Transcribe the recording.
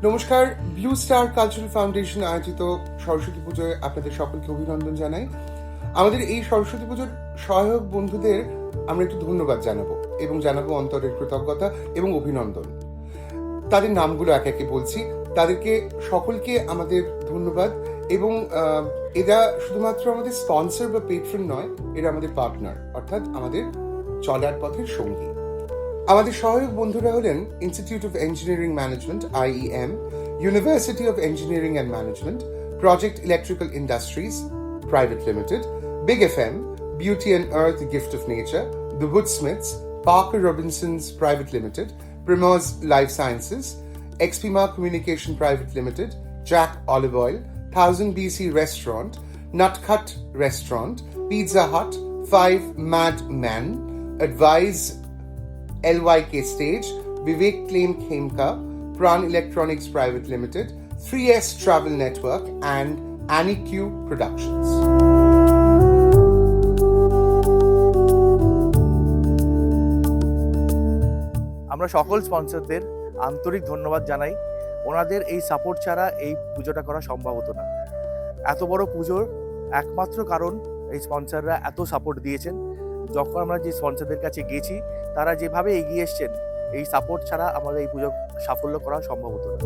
নমস্কার, blue star cultural foundation আয়োজিত সরস্বতী পুজোয় আপনাদের সকলকে অভিনন্দন জানাই। আমাদের এই সরস্বতী পুজোর সহায়ক বন্ধুদের আমরা একটু ধন্যবাদ জানাবো এবং জানাবো অন্তরের কৃতজ্ঞতা এবং অভিনন্দন। তাদের নামগুলো একে একে বলছি। তাদেরকে সকলকে আমাদের ধন্যবাদ এবং এরা শুধুমাত্র আমাদের স্পন্সর বা পেট্রন নয়, এরা আমাদের পার্টনার, অর্থাৎ আমাদের চলার পথের সঙ্গী। আমাদের সহায়ক বন্ধুরা হলেন institute of engineering management IEM, university of engineering and management, project electrical industries private limited, big FM, beauty and earth gift of nature, the woodsmiths, parker robinsons private limited, primoz life sciences, XPMA Communication Private Limited, Jack Olive Oil, 1000 BC Restaurant, Nutcut Restaurant, Pizza Hut, 5 Mad Men, Advise LYK Stage, Vivek Claim Khemka, Pran Electronics Private Limited, 3S Travel Network, and Annie Q Productions. আমরা সকল স্পন্সরদের আন্তরিক ধন্যবাদ জানাই। ওনাদের এই support ছাড়া এই পুজোটা করা সম্ভব হতো না। এত বড় পুজোর একমাত্র কারণ এই স্পন্সররা এত সাপোর্ট দিয়েছেন। যখন আমরা যে স্পন্সরদের কাছে গেছি, তারা যেভাবে এগিয়ে এসছেন, এই সাপোর্ট ছাড়া আমাদের এই পুজো সাফল্য করা সম্ভব হতো না।